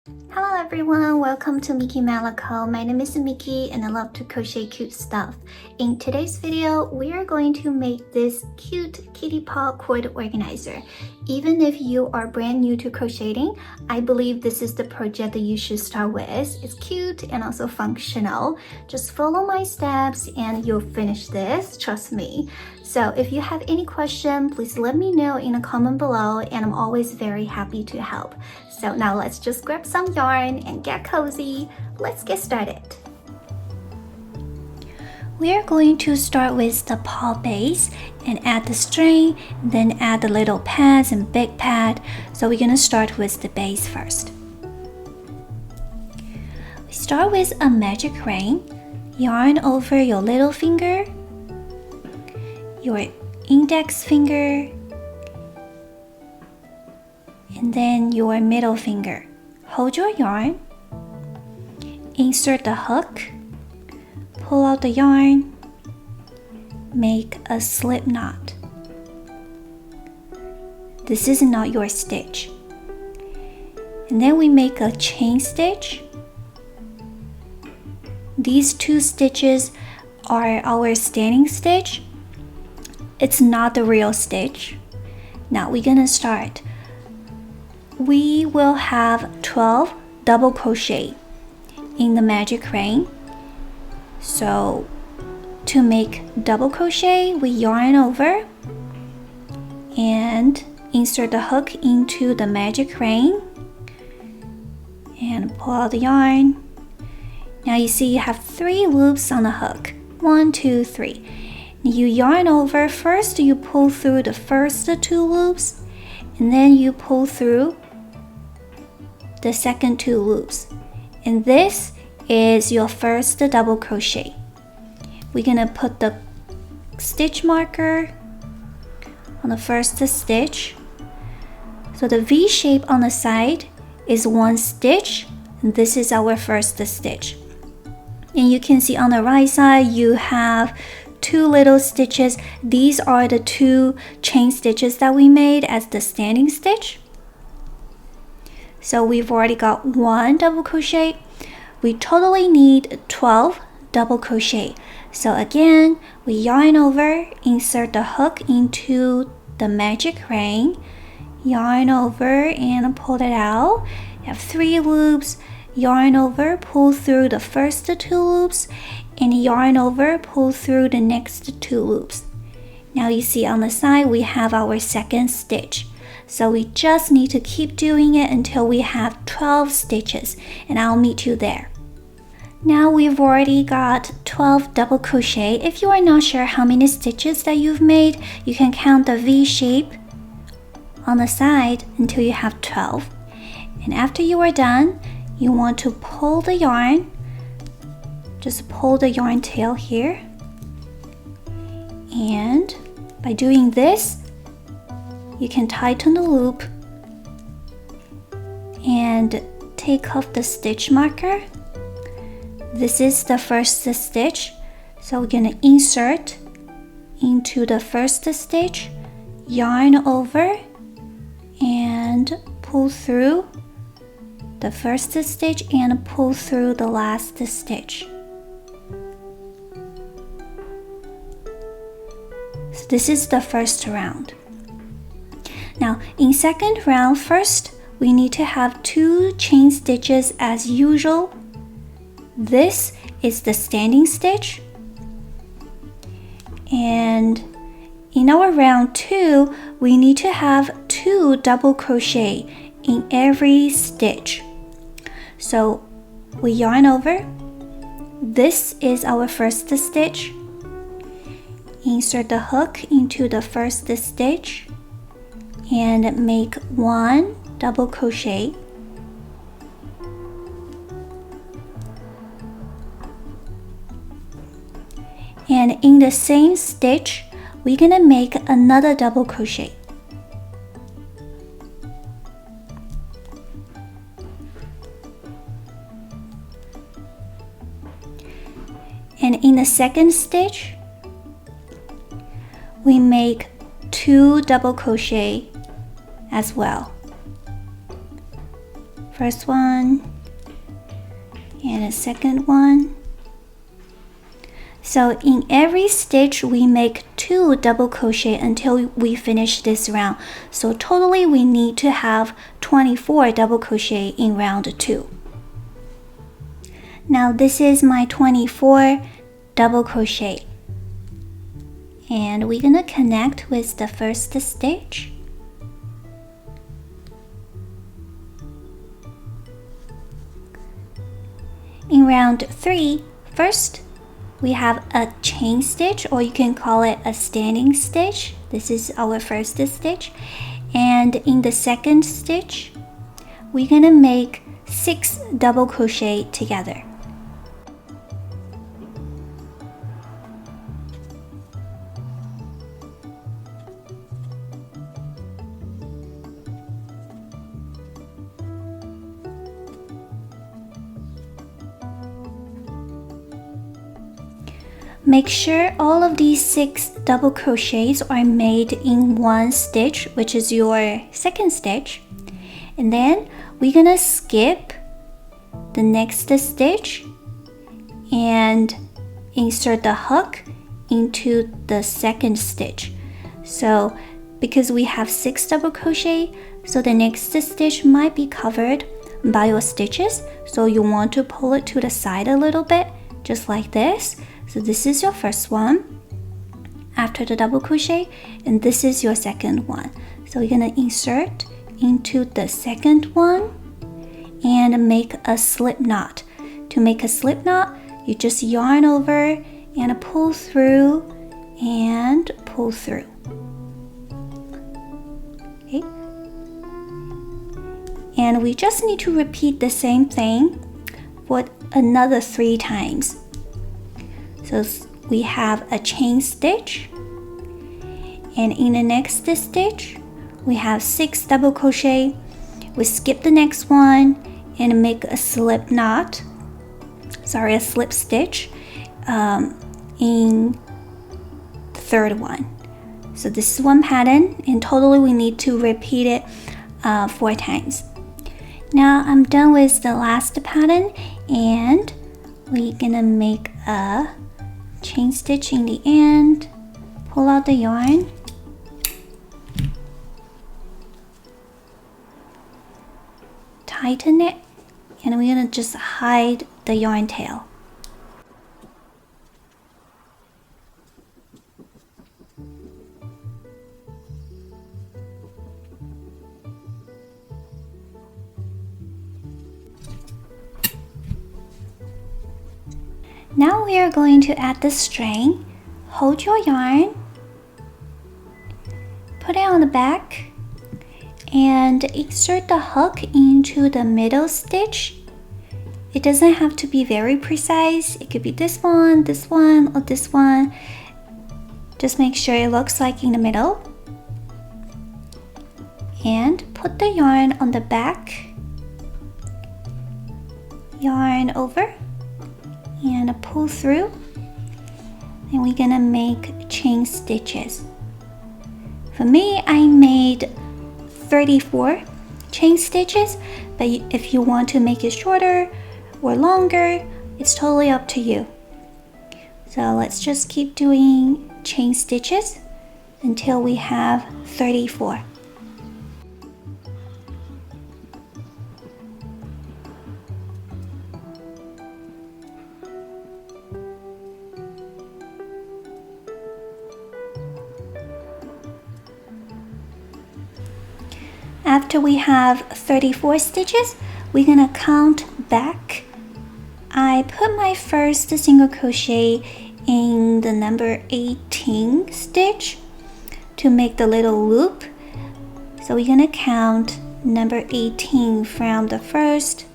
Hello everyone, welcome to mikimeloco. My name is Miki and I love to crochet cute stuff. In today's video, we are going to make this cute kitty paw cord organizer. Even if you are brand new to crocheting, I believe this is the project that you should start with. It's cute and also functional. Just follow my steps and you'll finish this, trust me. So if you have any question, please let me know in a comment below and I'm always very happy to help. So now let's just grab some yarn and get cozy. Let's get started. We are going to start with the paw base and add the string, then add the little pads and big pad. So we're gonna start with the base first. We start with a magic ring. Yarn over your little finger, your index finger, and then your middle finger. Hold your yarn, insert the hook, pull out the yarn, make a slip knot. This is not your stitch. And then we make a chain stitch. These two stitches are our standing stitch. It's not the real stitch. Now we're gonna start. We will have 12 double crochet in the magic ring. So to make double crochet, we yarn over and insert the hook into the magic ring and pull out the yarn. Now you see you have 3 loops on the hook. 1, 2, 3. You yarn over. First you pull through the first 2 loops and then you pull through the second 2 loops, and this is your first double crochet. We're gonna put the stitch marker on the first stitch. So the V shape on the side is 1 stitch, and this is our first stitch. And you can see on the right side you have 2 little stitches. These are the 2 chain stitches that we made as the standing stitch. So we've already got 1 double crochet. We totally need 12 double crochet. So again, we yarn over, insert the hook into the magic ring, yarn over and pull it out. You have 3 loops, yarn over, pull through the first 2 loops, and yarn over, pull through the next 2 loops. Now you see on the side we have our second stitch. So we just need to keep doing it until we have 12 stitches, and I'll meet you there. Now we've already got 12 double crochet. If you are not sure how many stitches that you've made, you can count the V shape on the side until you have 12. And after you are done, you want to pull the yarn. Just pull the yarn tail here. And by doing this, you can tighten the loop and take off the stitch marker. This is the first stitch, so we're gonna insert into the first stitch, yarn over and pull through the first stitch and pull through the last stitch. So this is the first round. Now in second round, first we need to have 2 chain stitches as usual. This is the standing stitch, and in our round 2 we need to have 2 double crochet in every stitch. So we yarn over. This is our first stitch. Insert the hook into the first stitch and make 1 double crochet. And in the same stitch, we're gonna make another double crochet. And in the second stitch, we make 2 double crochet as well. First one and a second one. So in every stitch we make 2 double crochet until we finish this round. So totally we need to have 24 double crochet in round 2. Now this is my 24 double crochet, and we're gonna connect with the first stitch. In round 3, first we have a chain stitch, or you can call it a standing stitch. This is our first stitch, and in the second stitch we're gonna make 6 double crochet together. Make sure all of these 6 double crochets are made in one stitch, which is your second stitch. And then we're gonna skip the next stitch and insert the hook into the second stitch. So because we have 6 double crochet, so the next stitch might be covered by your stitches. So you want to pull it to the side a little bit, just like this. So this is your first one after the double crochet, and this is your second one. So you're gonna insert into the second one and make a slip knot. To make a slip knot, you just yarn over and pull through and pull through. Okay. And we just need to repeat the same thing for another 3 times. So we have a chain stitch, and in the next stitch we have 6 double crochet. We skip the next one and make a slip knot, a slip stitch in the third one. So this is one pattern, and totally we need to repeat it 4 times. Now I'm done with the last pattern, and we're gonna make a chain stitch in the end, pull out the yarn, tighten it, and we're gonna just hide the yarn tail. Now we are going to add the string. Hold your yarn, put it on the back, and insert the hook into the middle stitch. It doesn't have to be very precise. It could be this one, or this one. Just make sure it looks like in the middle. And put the yarn on the back, yarn over, and pull through, and we're gonna make chain stitches. For me, I made 34 chain stitches, but if you want to make it shorter or longer, it's totally up to you. So let's just keep doing chain stitches until we have 34. After we have 34 stitches, we're gonna count back. I put my first single crochet in the number 18 stitch to make the little loop. So we're gonna count number 18 from the first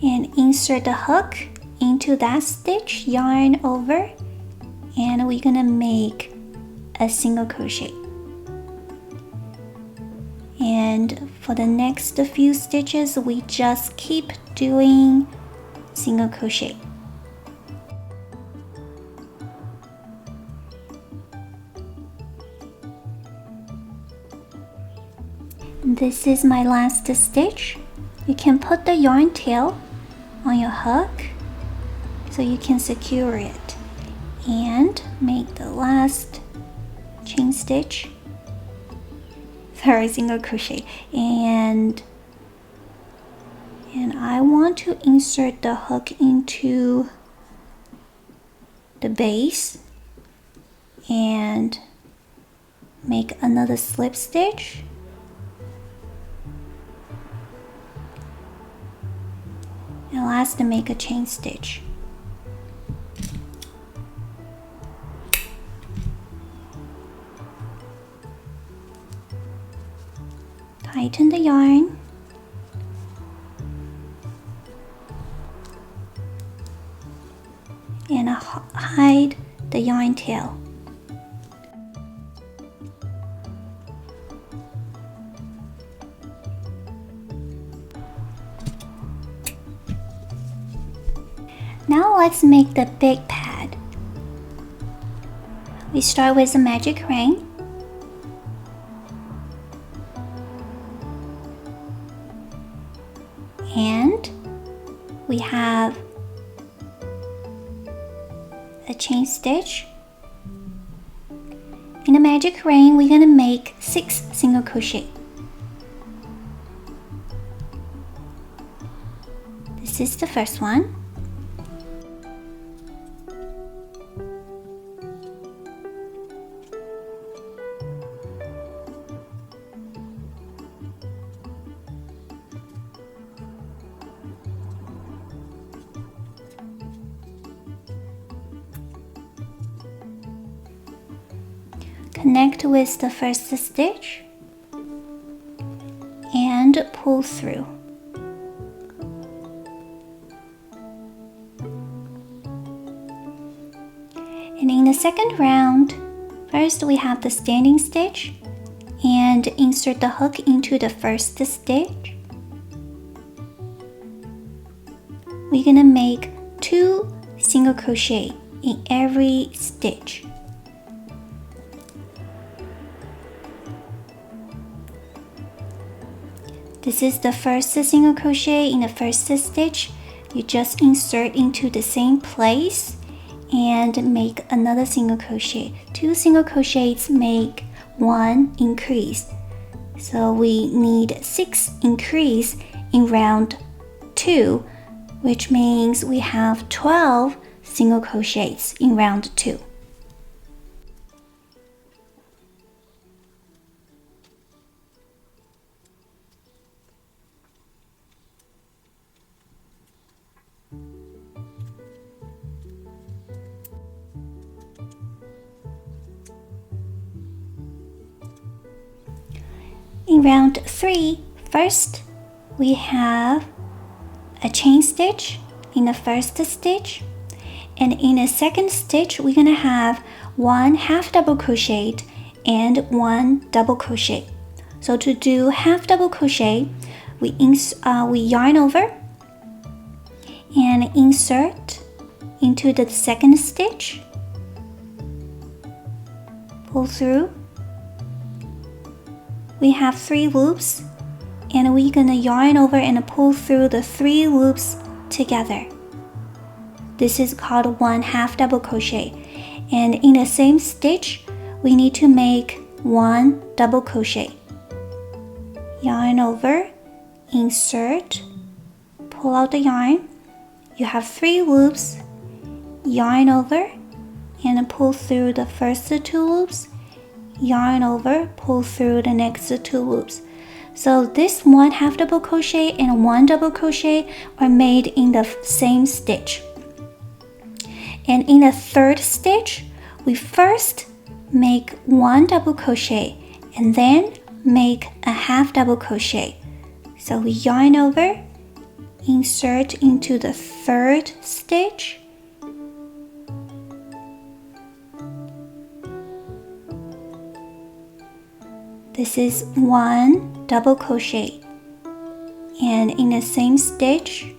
and insert the hook into that stitch, yarn over, and we're gonna make a single crochet. And for the next few stitches, we just keep doing single crochet. This is my last stitch. You can put the yarn tail on your hook so you can secure it and make the last chain stitch, third single crochet, and I want to insert the hook into the base and make another slip stitch. And last, make a chain stitch. Tighten the yarn. And hide the yarn tail. Now let's make the big pad. We start with the magic ring. And we have a chain stitch. In the magic ring, we're going to make 6 single crochet. This is the first one. Connect with the first stitch and pull through. And in the second round, first we have the standing stitch and insert the hook into the first stitch. We're gonna make 2 single crochet in every stitch. This is the first single crochet in the first stitch. You just insert into the same place and make another single crochet. 2 single crochets make 1 increase. So we need 6 increase in round 2, which means we have 12 single crochets in round 2. In round 3, first we have a chain stitch in the first stitch, and in the second stitch we're gonna have 1 half double crochet and 1 double crochet. So to do half double crochet, we yarn over and insert into the second stitch, pull through. We have 3 loops, and we're gonna yarn over and pull through the 3 loops together. This is called 1 half double crochet, and in the same stitch we need to make 1 double crochet. Yarn over, insert, pull out the yarn. You have 3 loops, yarn over and pull through the first 2 loops, yarn over, pull through the next 2 loops. So this 1 half double crochet and 1 double crochet are made in the same stitch. And in the third stitch, we first make 1 double crochet and then make a half double crochet. So we yarn over, insert into the third stitch, this is 1 double crochet, and in the same stitch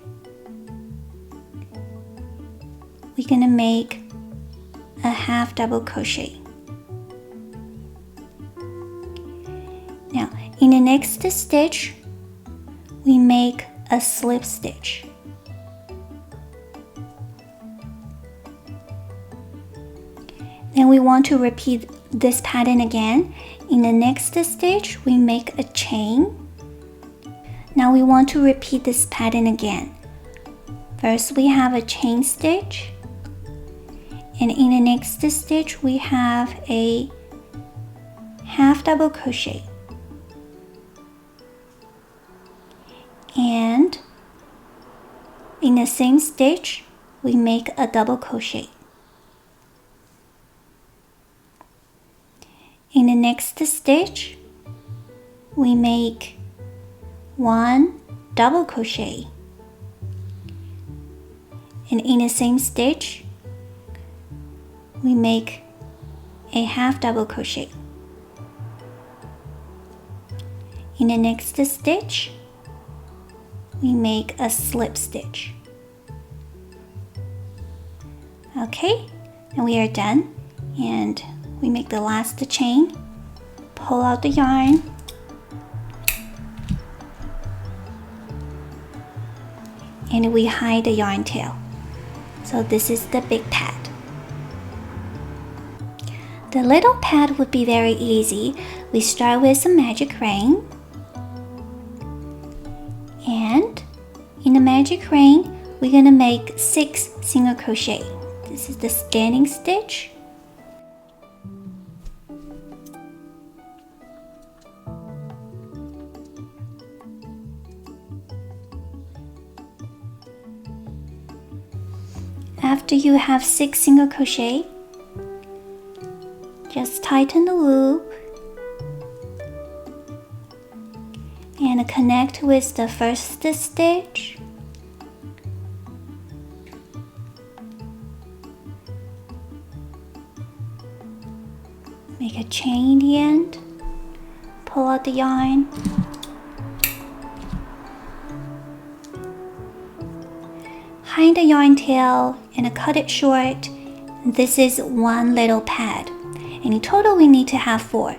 we're gonna make a half double crochet. Now, in the next stitch, we make a slip stitch. Then we want to repeat this pattern again. In the next stitch, we make a chain. Now we want to repeat this pattern again. First, we have a chain stitch, and in the next stitch, we have a half double crochet. And in the same stitch, we make a double crochet. In the next stitch, we make one double crochet, and in the same stitch, we make a half double crochet. In the next stitch, we make a slip stitch. Okay, and we are done, and we make the last chain, pull out the yarn, and we hide the yarn tail. So this is the big pad. The little pad would be very easy. We start with some magic ring, and in the magic ring, we're gonna make 6 single crochet. This is the standing stitch. After you have 6 single crochet, just tighten the loop and connect with the first stitch. Make a chain in the end, pull out the yarn, hide the yarn tail and cut it short. This is one little pad, and in total we need to have 4.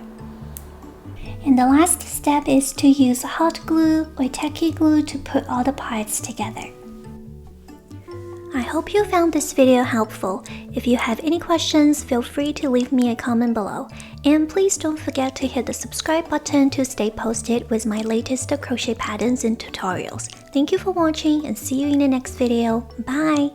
And the last step is to use hot glue or tacky glue to put all the parts together. I hope you found this video helpful. If you have any questions, feel free to leave me a comment below. And please don't forget to hit the subscribe button to stay posted with my latest crochet patterns and tutorials. Thank you for watching, and see you in the next video. Bye!